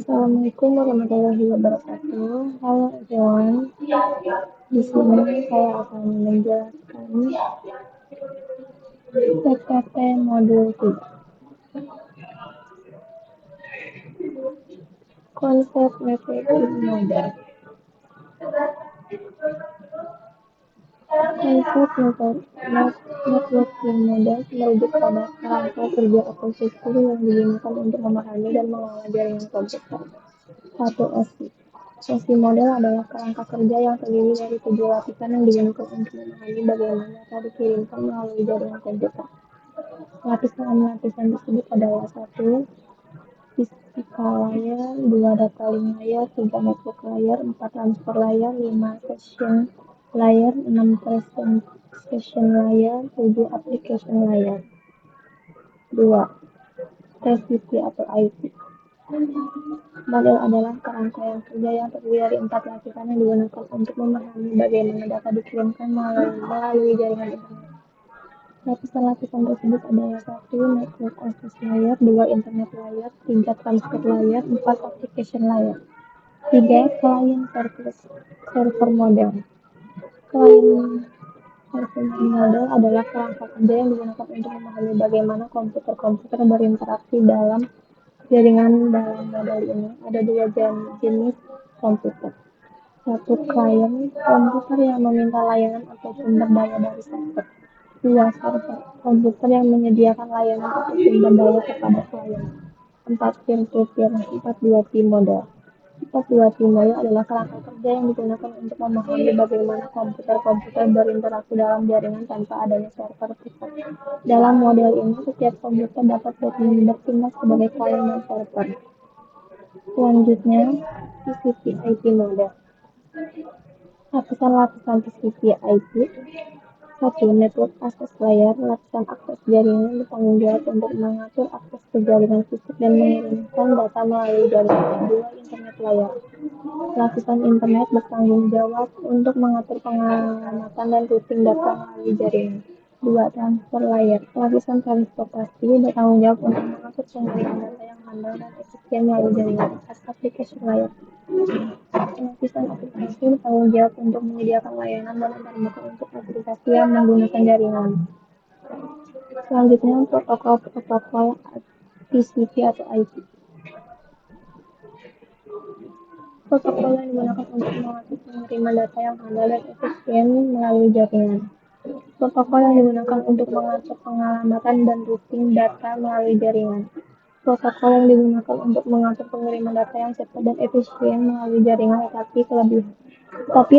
Assalamualaikum warahmatullahi wabarakatuh. Halo everyone, di sini saya akan menjelaskan PPT modul 3. Konsep networking model. Konsep networking model merujuk pada kerangka kerja atau sistem yang digunakan untuk memahami dan mengelola jaringan komputer atau OSI. OSI model adalah kerangka kerja yang terdiri dari 7 lapisan yang digunakan untuk memahami bagaimana data dikirimkan melalui jaringan komputer. Lapisan-lapisan tersebut adalah 1. Physical layer, 2. Data link layer, 3. Network layer, 4. Transfer layer, 5. Session layer, 6. Presentation layer, 7. Application layer. 2. TCP atau IP. Model adalah kerangka yang kerja yang terdiri dari 4 lapisan yang digunakan untuk memahami bagaimana data dikirimkan melalui jaringan internet. Lapisan-lapisan tersebut adalah 1. Network access layer, 2. Internet layer, 3. Transport layer, 4. Application layer. 3. Client server model. Client server model adalah kerangka kerja yang digunakan untuk memahami bagaimana komputer-komputer berinteraksi dalam jaringan. Dalam model ini ada 2 jenis komputer. 1. Client, komputer yang meminta layanan atau sumber daya dari server. 2. Server, komputer yang menyediakan layanan atau sumber daya kepada klien. 4. Peer-to-peer. 4. 2P model. 4. 2P model adalah kerangka kerja yang digunakan untuk memahami bagaimana komputer-komputer berinteraksi dalam jaringan tanpa adanya server pusat. Dalam model ini, setiap komputer dapat bertindak sebagai klien dan server. Selanjutnya, TCP/IP model. Lapisan-lapisan TCP/IP. 1. Network access layer, lapisan akses jaringan bertanggung jawab untuk mengatur akses ke jaringan fisik dan mengirimkan data melalui jaringan. 2. Internet layer, lapisan internet bertanggung jawab untuk mengatur pengamatan dan routing data melalui jaringan. 2. Transfer layer, lapisan transportasi bertanggung jawab untuk mengatur pengiriman data yang handal dan efisien melalui jaringan. Application layer, lapisan aplikasi bertanggung jawab untuk menyediakan layanan dan antarmuka untuk aplikasi yang menggunakan jaringan. Selanjutnya, protokol TCP atau IP. Protokol yang digunakan untuk mengatur pengiriman data yang handal dan efisien melalui jaringan. Protokol yang digunakan untuk mengatur pengamatan dan routing data melalui jaringan. Protokol yang digunakan untuk mengatur pengiriman data yang cepat dan efisien melalui jaringan tapi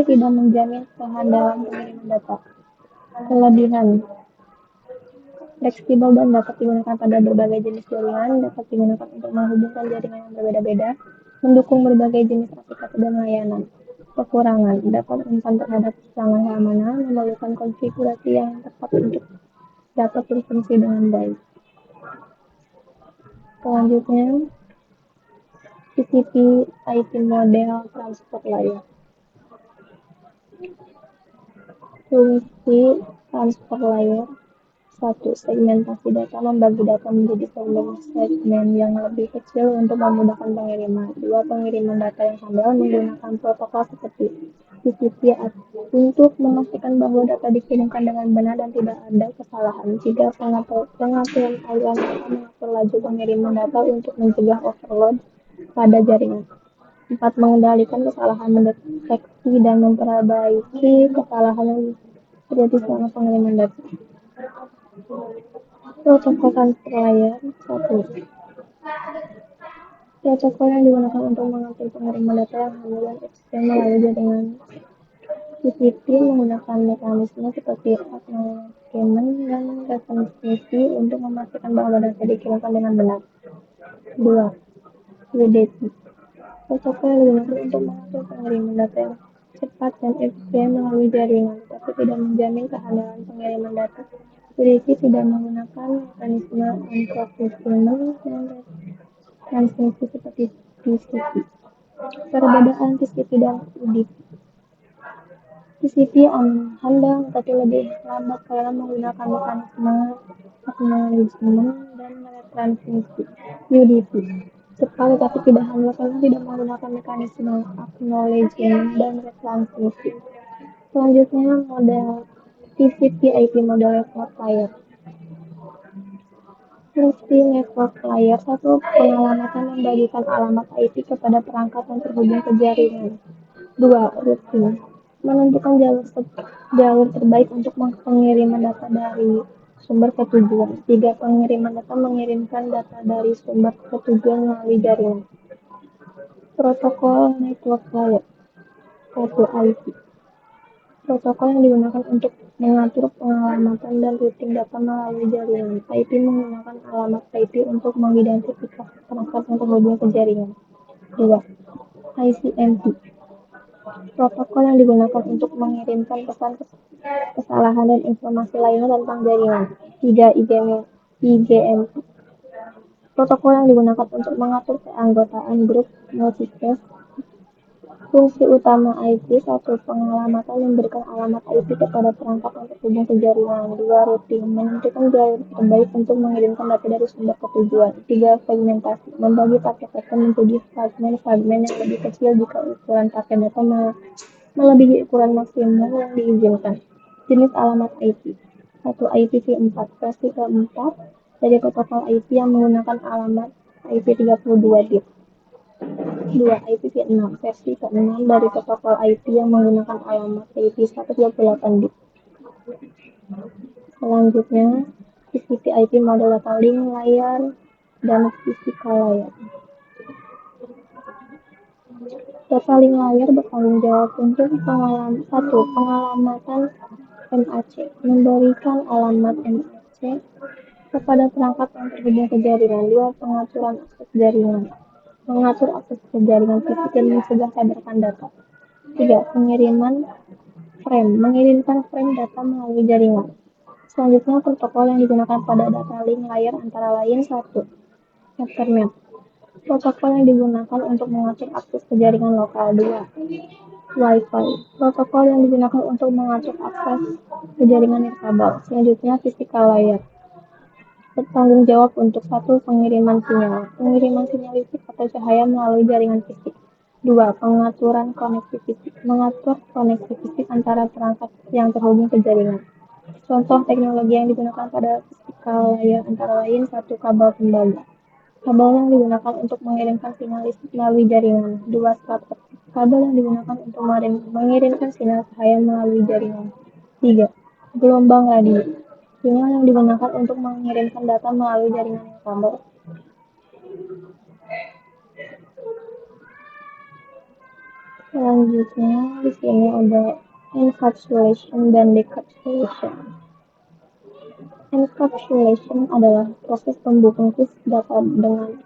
tidak menjamin kehandalan pengiriman data. Kelebihan: fleksibel dan dapat digunakan pada berbagai jenis jaringan, dapat digunakan untuk menghubungkan jaringan yang berbeda-beda, mendukung berbagai jenis aplikasi dan layanan. Kekurangan: dapat rentan terhadap serangan keamanan, memerlukan konfigurasi yang tepat untuk dapat berfungsi dengan baik. Selanjutnya, TCP/IP model transport layer. Fungsi transport layer. 1. Segmentasi data, membagi data menjadi segmen yang lebih kecil untuk memudahkan pengiriman. 2. Pengiriman data yang handal menggunakan protokol seperti TCP untuk memastikan bahwa data dikirimkan dengan benar dan tidak ada kesalahan. 3. Pengaturan aliran data, mengatur laju pengiriman data untuk mencegah overload pada jaringan. 4. Mengendalikan kesalahan, mendeteksi dan memperbaiki kesalahan yang terjadi selama pengiriman data. Protokol transfer layer. 1. Protokol yang digunakan untuk mengatur pengiriman data yang handal dan efisien melalui jaringan. TCP menggunakan mekanisme seperti acknowledgement dan retransmisi untuk memastikan bahwa data dikirimkan dengan benar. 2. UDP. Protokol yang digunakan untuk mengatur pengiriman data yang cepat dan efisien melalui jaringan, tapi tidak menjamin kehandalan pengiriman data. UDP tidak menggunakan mekanisme encryption dan transmisi seperti TCP. Perbedaan TCP dan UDP. TCP handal tapi lebih lambat karena menggunakan mekanisme acknowledgement dan retransmisi. UDP cepat Kalau tapi tidak hanya karena tidak menggunakan mekanisme acknowledgement dan retransmisi. Selanjutnya model TCP IP model network layer. Fungsi network layer satu pengalamatan membagikan alamat IP kepada perangkat yang terhubung ke jaringan. Dua, routing menentukan jalur terbaik untuk pengiriman data dari sumber ke tujuan. Tiga, pengiriman data mengirimkan data dari sumber ke tujuan melalui jaringan. Protokol network layer satu, IP. Protokol yang digunakan untuk mengatur pengalamatan dan routing data melalui jaringan. IP menggunakan alamat IP untuk mengidentifikasi perangkat yang terhubung ke jaringan. 2. ICMP. Protokol yang digunakan untuk mengirimkan pesan kesalahan dan informasi lainnya tentang jaringan. 3. IGMP. Protokol yang digunakan untuk mengatur keanggotaan grup multicast. Fungsi utama IP satu, pengalamatan memberikan alamat IP kepada perangkat yang terhubung ke jaringan. 2. Routing menentukan jalur terbaik untuk mengirimkan data dari sumber ke tujuan. 3. Segmentasi membagi paket data menjadi fragmen-fragmen yang lebih kecil jika ukuran paket data melebihi ukuran maksimum yang diizinkan. Jenis alamat IP 1. IPv4 versi keempat dari protokol IP yang menggunakan alamat IP 32 bit. 2. IPv6 versi ke-6 dari protokol IP yang menggunakan alamat IP 128 bit. Selanjutnya, TCP IP model data link layer dan physical layer. Data link layer bertanggung jawab untuk pengalamatan MAC, memberikan alamat MAC kepada perangkat yang terhubung ke jaringan. 2. Pengaturan akses jaringan, mengatur akses ke jaringan fisik dan mencegah tabrakan data. 3. Pengiriman frame, mengirimkan frame data melalui jaringan. Selanjutnya, protokol yang digunakan pada data link layer antara lain 1. Ethernet, protokol yang digunakan untuk mengatur akses ke jaringan lokal. 2. Wi-Fi, protokol yang digunakan untuk mengatur akses ke jaringan nirkabel. Selanjutnya, physical layer, bertanggung jawab untuk 1. Pengiriman sinyal listrik atau cahaya melalui jaringan fisik. 2. Pengaturan konektivitas, mengatur konektivitas antara perangkat yang terhubung ke jaringan. Contoh teknologi yang digunakan pada physical layer antara lain 1. Kabel tembaga, kabel yang digunakan untuk mengirimkan sinyal listrik melalui jaringan. 2. Stratop, kabel yang digunakan untuk mengirimkan sinyal cahaya melalui jaringan. 3. Gelombang radio, sinyal yang digunakan untuk mengirimkan data melalui jaringan kabel. Selanjutnya di sini ada encapsulation dan decapsulation. Encapsulation adalah proses pembungkus data dengan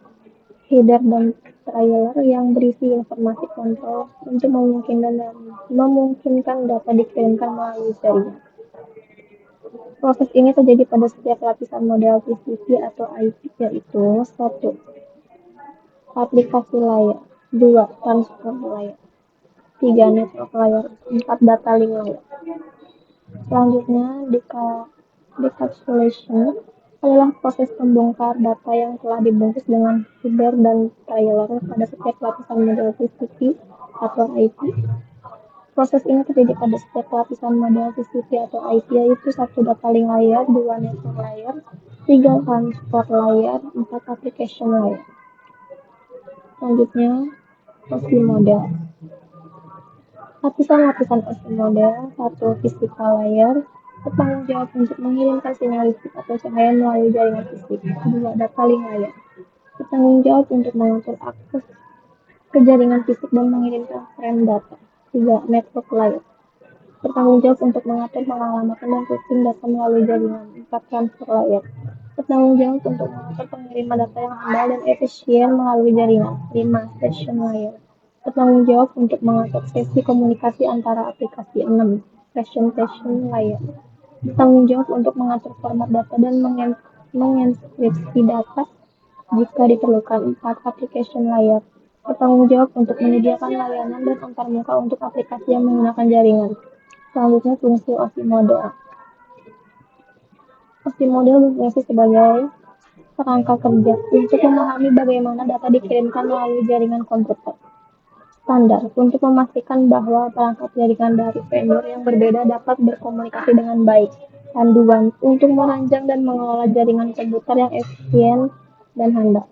header dan trailer yang berisi informasi kontrol untuk memungkinkan data dikirimkan melalui jaringan. Proses ini terjadi pada setiap lapisan model TCP atau IP, yaitu 1. Aplikasi layer, 2. Transport layer, 3. Network layer, 4. Data link layer. Selanjutnya, decapsulation adalah proses membongkar data yang telah dibungkus dengan header dan trailer pada setiap lapisan model TCP atau IP. Proses ini terjadi pada setiap lapisan model TCP atau IP, yaitu 1. Data link layer, 2. Network layer, 3. Transport layer, 4. Application layer. Selanjutnya, OSI model. Lapisan-lapisan OSI model 1. Physical layer, bertanggung jawab untuk mengirimkan sinyal listrik atau cahaya melalui jaringan fisik. 2. Data link layer, bertanggung jawab untuk mengatur akses ke jaringan fisik dan mengirimkan frame data. 3. Network layer, bertanggung jawab untuk mengatur pengalamatan dan routing data melalui jaringan. 4. Transfer layer, bertanggung jawab untuk mengatur pengiriman data yang handal dan efisien melalui jaringan. 5. Session layer, bertanggung jawab untuk mengatur sesi komunikasi antara aplikasi. 6. Session layer, bertanggung jawab untuk mengatur format data dan mengenkripsi data jika diperlukan. 4. Application layer, bertanggung jawab untuk menyediakan layanan dan antarmuka untuk aplikasi yang menggunakan jaringan. Selanjutnya, fungsi OSI model. OSI model berfungsi sebagai Kerangka kerja untuk memahami bagaimana data dikirimkan melalui jaringan komputer. Standar untuk memastikan bahwa perangkat jaringan dari vendor yang berbeda dapat berkomunikasi dengan baik. Panduan untuk merancang dan mengelola jaringan komputer yang efisien dan handal.